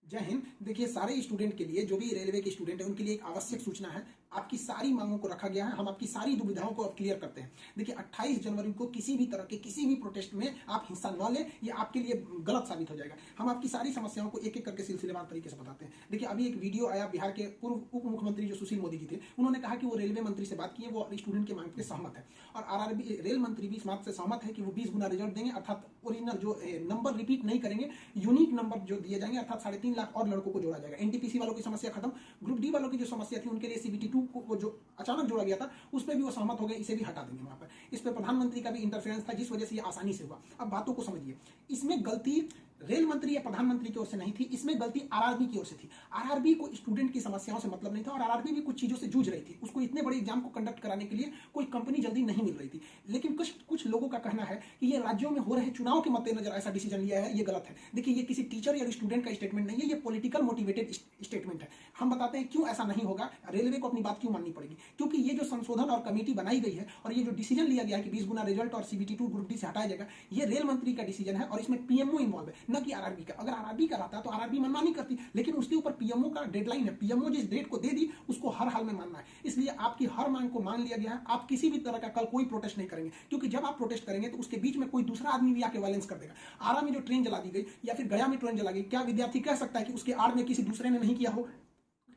जय हिंद। देखिए, सारे स्टूडेंट के लिए, जो भी रेलवे के स्टूडेंट है, उनके लिए एक आवश्यक सूचना है। आपकी सारी मांगों को रखा गया है। हम आपकी सारी दुविधाओं को अब क्लियर करते हैं। देखिए, 28 जनवरी को किसी भी तरह के किसी भी प्रोटेस्ट में आप हिस्सा न लें, ये आपके लिए गलत साबित हो जाएगा। हम आपकी सारी समस्याओं को एक एक करके सिलसिलेवार तरीके से बताते हैं। देखिए, अभी एक वीडियो आया, बिहार के पूर्व उप मुख्यमंत्री जो सुशील मोदी जी थे, उन्होंने कहा कि वो रेलवे मंत्री से बात की है, वो स्टूडेंट के मांग पे सहमत है। और आरआरबी रेल मंत्री भी इस बात से सहमत है कि वो 20 गुना रिजल्ट देंगे, अर्थात ओरिजिनल जो नंबर रिपीट नहीं करेंगे, यूनिक नंबर जो दिए जाएंगे, अर्थात 3.5 लाख और लड़कों को जोड़ा जाएगा। एनटीपीसी वालों की समस्या खत्म। ग्रुप डी वालों की जो समस्या थी, उनके लिए सीबीटी 2 को जो अचानक जोड़ा गया था, उस पर भी वो सहमत हो गए, इसे भी हटा देंगे वहां पर। इस पर प्रधानमंत्री का भी इंटरफेरेंस था, जिस वजह से ये आसानी से हुआ। अब बातों को समझिए, इसमें गलती रेल मंत्री या प्रधानमंत्री की ओर से नहीं थी, इसमें गलती आरआरबी की ओर से थी। आरआरबी को स्टूडेंट की समस्याओं से मतलब नहीं था, और आरआरबी भी कुछ चीजों से जूझ रही थी। उसको इतने बड़े एग्जाम को कंडक्ट कराने के लिए कोई कंपनी जल्दी नहीं मिल रही थी। लेकिन कुछ लोगों का कहना है कि ये राज्यों में हो रहे चुनाव के मद्देनजर ऐसा डिसीजन लिया है, ये गलत है। देखिए, ये किसी टीचर या स्टूडेंट का स्टेटमेंट नहीं है, ये पॉलिटिकल मोटिवेटेड स्टेटमेंट है। हम बताते हैं क्यों ऐसा नहीं होगा, रेलवे को अपनी बात क्यों माननी पड़ेगी। क्योंकि ये जो संशोधन और कमेटी बनाई गई है, और ये जो डिसीजन लिया गया है कि 20 गुना रिजल्ट और सीबीटी 2 ग्रुप डी से हटाया जाएगा, ये रेल मंत्री का डिसीजन है, और इसमें पीएमओ इन्वॉल्व है, न कि आरआरबी का। अगर आरआरबी का रहता तो आरआरबी मनमानी करती, लेकिन उसके ऊपर पीएमओ का डेडलाइन है। पीएमओ जिस डेट को दे दी, उसको हर हाल में मानना है। इसलिए आपकी हर मांग को मान लिया गया है। आप किसी भी तरह का कल कोई प्रोटेस्ट नहीं करेंगे, क्योंकि जब आप प्रोटेस्ट करेंगे तो उसके बीच में कोई दूसरा आदमी भी आके वायलेंस कर देगा। आरा में जो ट्रेन जला दी गई, या फिर गया में ट्रेन जला गई, क्या विद्यार्थी कह सकता है कि उसके आड़ में किसी दूसरे ने नहीं किया हो?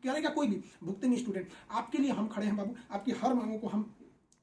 करेगा कोई भी? भुगते नहीं स्टूडेंट। आपके लिए हम खड़े हैं बाबू। आपकी हर मांगों को हम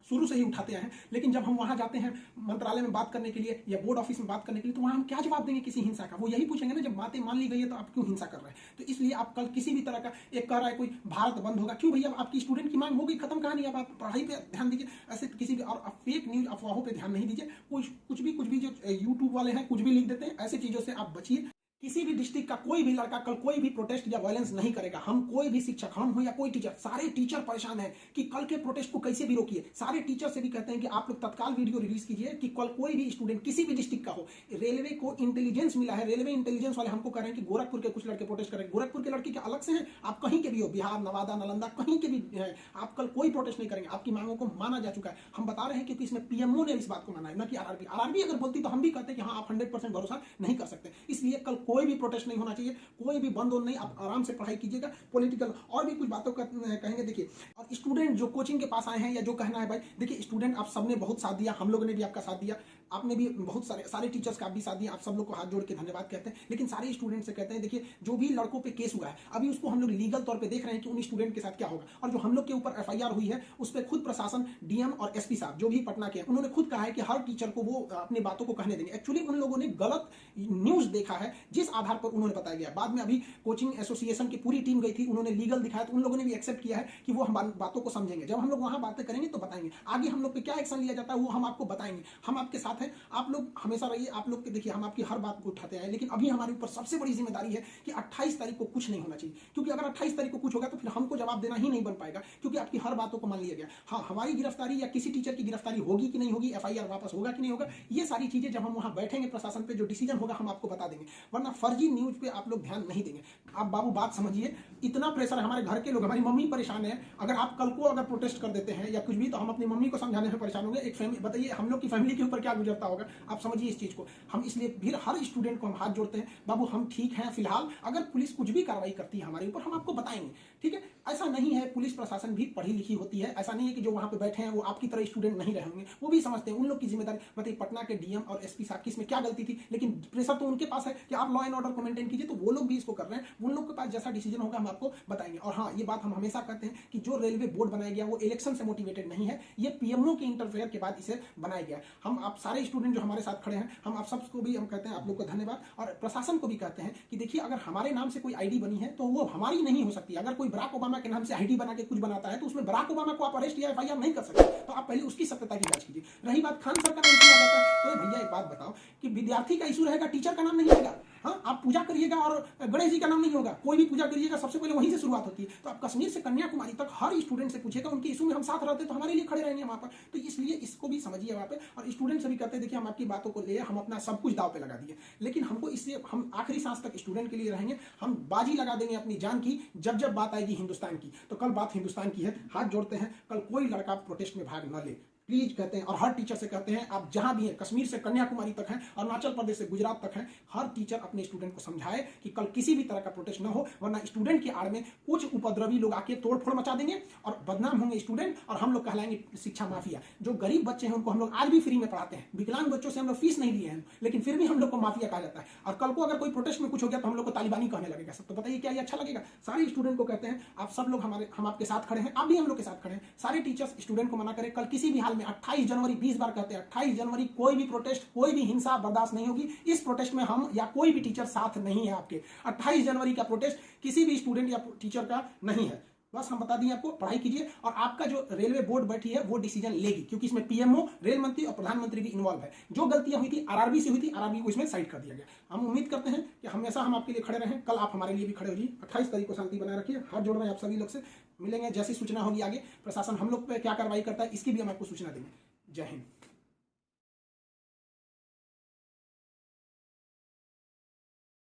शुरू से ही उठाते आए हैं। लेकिन जब हम वहां जाते हैं मंत्रालय में बात करने के लिए या बोर्ड ऑफिस में बात करने के लिए, तो वहां हम क्या जवाब देंगे किसी हिंसा का? वो यही पूछेंगे ना, जब बातें मान ली गई है तो आप क्यों हिंसा कर रहे हैं? तो इसलिए आप कल किसी भी तरह का, एक कह रहा है कोई भारत बंद होगा, क्यों भैया? आपकी स्टूडेंट की मांग हो गई, खत्म कहानी। अब आप पढ़ाई पे ध्यान दीजिए, ऐसे किसी भी और फेक न्यूज अफवाहों पर ध्यान नहीं दीजिए। कुछ भी जो यूट्यूब वाले हैं कुछ भी लिख देते हैं, ऐसी चीजों से आप बचिए। किसी भी डिस्ट्रिक्ट का कोई भी लड़का कल कोई भी प्रोटेस्ट या वायलेंस नहीं करेगा। हम कोई भी शिक्षक, हम हो या कोई टीचर, सारे टीचर परेशान हैं कि कल के प्रोटेस्ट को कैसे भी रोकिए। सारे टीचर से भी कहते हैं कि आप लोग तत्काल वीडियो रिलीज कीजिए कि कल कोई भी स्टूडेंट किसी भी डिस्ट्रिक्ट का हो। रेलवे को इंटेलिजेंस मिला है, रेलवे इंटेलिजेंस वाले हमको कह रहे हैं कि गोरखपुर के कुछ लड़के प्रोटेस्ट करेंगे। गोरखपुर के लड़के क्या अलग से हैं? आप कहीं के भी हो, बिहार, नवादा, नालंदा, कहीं के भी हैं, आप कल कोई प्रोटेस्ट नहीं करेंगे। आपकी मांगों को माना जा चुका है। हम बता रहे हैं क्योंकि इसमें पीएमओ ने इस बात को माना है, न कि आरआरबी। आरआरबी अगर बोलती तो हम भी कहते हैं कि हाँ, आप 100% भरोसा नहीं कर सकते। इसलिए कल कोई भी प्रोटेस्ट नहीं होना चाहिए, कोई भी बंद नहीं। आप आराम से पढ़ाई कीजिएगा। पॉलिटिकल और भी कुछ बातों का कहेंगे। देखिए, और स्टूडेंट जो कोचिंग के पास आए हैं, या जो कहना है भाई, देखिए स्टूडेंट आप सबने बहुत साथ दिया, हम लोगों ने भी आपका साथ दिया, आपने भी बहुत सारे टीचर्स का भी साथ दिया। आप सब लोग को हाथ जोड़ के धन्यवाद कहते हैं। लेकिन सारे स्टूडेंट से कहते हैं, देखिए जो भी लड़कों पे केस हुआ है, अभी उसको हम लोग लीगल तौर पे देख रहे हैं कि उन स्टूडेंट के साथ क्या होगा। और जो हम लोग के ऊपर एफआईआर हुई है, उस पर खुद प्रशासन, डीएम और एसपी साहब जो भी पटना के, उन्होंने खुद कहा है कि हर टीचर को वो अपनी बातों को कहने देंगे। एक्चुअली उन लोगों ने गलत न्यूज देखा है, जिस आधार पर उन्होंने बताया गया। बाद में अभी कोचिंग एसोसिएशन की पूरी टीम गई थी, उन्होंने लीगल दिखाया, तो उन लोगों ने भी एक्सेप्ट किया है कि वो हम बातों को समझेंगे। जब हम लोग वहां बातें करेंगे तो बताएंगे। आगे हम लोग पे क्या एक्शन लिया जाता है वो हम आपको बताएंगे। हम आपके साथ हैं, आप लोग हमेशा रहिए। आप लोग के देखिए, हम आपकी हर बात को उठाते हैं। लेकिन अभी हमारे ऊपर सबसे बड़ी जिम्मेदारी है कि 28 तारीख को कुछ नहीं होना चाहिए। क्योंकि अगर 28 तारीख को कुछ होगा तो फिर हमको जवाब देना ही नहीं बन पाएगा, क्योंकि आपकी हर बातों को मान लिया गया। हाँ, हमारी गिरफ्तारी या किसी टीचर की गिरफ्तारी होगी कि नहीं होगी, एफआईआर वापस होगा कि नहीं होगा, ये सारी चीजें जब हम वहां बैठेंगे प्रशासन पे, जो डिसीजन होगा हम आपको बता देंगे। वरना फर्जी न्यूज पे आप लोग ध्यान नहीं देंगे। आप बाबू बात समझिए, इतना प्रेशर है। हमारे घर के लोग, हमारी मम्मी परेशान है। अगर आप कल को अगर प्रोटेस्ट कर देते हैं या कुछ भी, तो हम अपनी मम्मी को समझाने में परेशान होंगे। एक फैमिली, बताइए हम लोग की फैमिली के ऊपर क्या गुजरता होगा। आप समझिए इस चीज को। हम इसलिए फिर हर स्टूडेंट को हम हाथ जोड़ते हैं, बाबू हम ठीक हैं फिलहाल। अगर पुलिस कुछ भी कार्रवाई करती है हमारे ऊपर, हम आपको बताएंगे, ठीक है? ऐसा नहीं है, पुलिस प्रशासन भी पढ़ी लिखी होती है। ऐसा नहीं है कि जो वहां पे बैठे हैं वो आपकी तरह स्टूडेंट नहीं रहे होंगे, वो भी समझते हैं। उन लोग की जिम्मेदारी, बताइए पटना के डीएम और एसपी साहब की इसमें क्या गलती थी? लेकिन प्रेशर तो उनके पास है कि आप लॉ एंड ऑर्डर को मेंटेन कीजिए, तो वो लोग भी इसको कर रहे हैं। उन लोग के पास जैसा डिसीजन होगा हम आपको बताएंगे। और हाँ, ये बात हम हमेशा कहते हैं कि जो रेलवे बोर्ड बनाया गया वो इलेक्शन से मोटिवेटेड नहीं है, ये पीएमओ के इंटरफेयर के बाद इसे बनाया गया। हम आप सारे स्टूडेंट जो हमारे साथ खड़े हैं, हम आप सबको भी हम कहते हैं, आप लोग को धन्यवाद। और प्रशासन को भी कहते हैं कि देखिए, अगर हमारे नाम से कोई आईडी बनी है तो वो हमारी नहीं हो सकती। अगर कोई बराक ओबामा के नाम से आईडी बना के कुछ बनाता है, तो उसमें बराक ओबामा को आप अरेस्ट या एफआईआर नहीं कर सकते। तो आप पहले उसकी सत्यता की जांच कीजिए। रही बात खान सर का नाम क्यों आ जाता है, तो भैया एक बात बताओ कि विद्यार्थी का इशू रहेगा, टीचर का नाम नहीं आएगा। हाँ, आप पूजा करिएगा और गणेश जी का नाम नहीं होगा। कोई भी पूजा करिएगा, सबसे पहले वहीं से शुरुआत होती है। तो आप कश्मीर से कन्याकुमारी तक हर स्टूडेंट से पूछेगा, उनके इशू में हम साथ रहते तो हमारे लिए खड़े रहेंगे वहां पर। तो इसलिए इसको भी समझिए वहां पे। और स्टूडेंट से भी कहते हैं, देखिए हम आपकी बातों को ले, हम अपना सब कुछ दाव पे लगा दिए, लेकिन हमको इससे, हम आखिरी सांस तक स्टूडेंट के लिए रहेंगे। हम बाजी लगा देंगे अपनी जान की, जब जब बात आएगी हिंदुस्तान की। तो कल बात हिंदुस्तान की है। हाथ जोड़ते हैं, कल कोई लड़का प्रोटेस्ट में भाग न ले। प्लीज कहते हैं, और हर टीचर से कहते हैं, आप जहां भी हैं, कश्मीर से कन्याकुमारी तक हैं, अरुणाचल प्रदेश से गुजरात तक हैं, हर टीचर अपने स्टूडेंट को समझाए कि कल किसी भी तरह का प्रोटेस्ट न हो, वरना स्टूडेंट की आड़ में कुछ उपद्रवी लोग आके तोड़फोड़ मचा देंगे और बदनाम होंगे स्टूडेंट, और हम लोग कहलाएंगे शिक्षा माफिया। जो गरीब बच्चे हैं उनको हम लोग आज भी फ्री में पढ़ाते हैं, विकलांग बच्चों से हम लोग फीस नहीं लिए हैं, लेकिन फिर भी हम लोग को माफिया कहा जाता है। और कल को अगर कोई प्रोटेस्ट में कुछ हो गया तो हम लोग को तालिबानी कहने लगेगा सब। तो बताइए क्या ये अच्छा लगेगा? सारे स्टूडेंट को कहते हैं आप सब लोग हम आपके साथ खड़े हैं, आप भी हम लोग के साथ खड़े हैं। सारे टीचर्स स्टूडेंट को मना करें, कल किसी भी हाल में 28 जनवरी 20 बार कहते हैं 28 जनवरी कोई भी प्रोटेस्ट, कोई भी हिंसा बर्दाश्त नहीं होगी। इस प्रोटेस्ट में हम या कोई भी टीचर साथ नहीं है आपके। 28 जनवरी का प्रोटेस्ट किसी भी स्टूडेंट या टीचर का नहीं है। बस हम बता दिए आपको, पढ़ाई कीजिए, और आपका जो रेलवे बोर्ड बैठी है वो डिसीजन लेगी, क्योंकि इसमें पीएमओ, रेल मंत्री और प्रधानमंत्री भी इन्वॉल्व है। जो गलतियां हुई थी आरआरबी से हुई थी, आरआरबी को इसमें साइड कर दिया गया। हम उम्मीद करते हैं कि हमेशा हम आपके लिए खड़े रहें, कल आप हमारे लिए भी खड़े हो जाइए। 28 तारीख को शांति बनाए रखिए। हाथ जोड़ रहे हैं आप सभी लोग से, मिलेंगे जैसी सूचना होगी आगे, प्रशासन हम लोग पे क्या कार्रवाई करता है इसकी भी हम आपको सूचना देंगे। जय हिंद।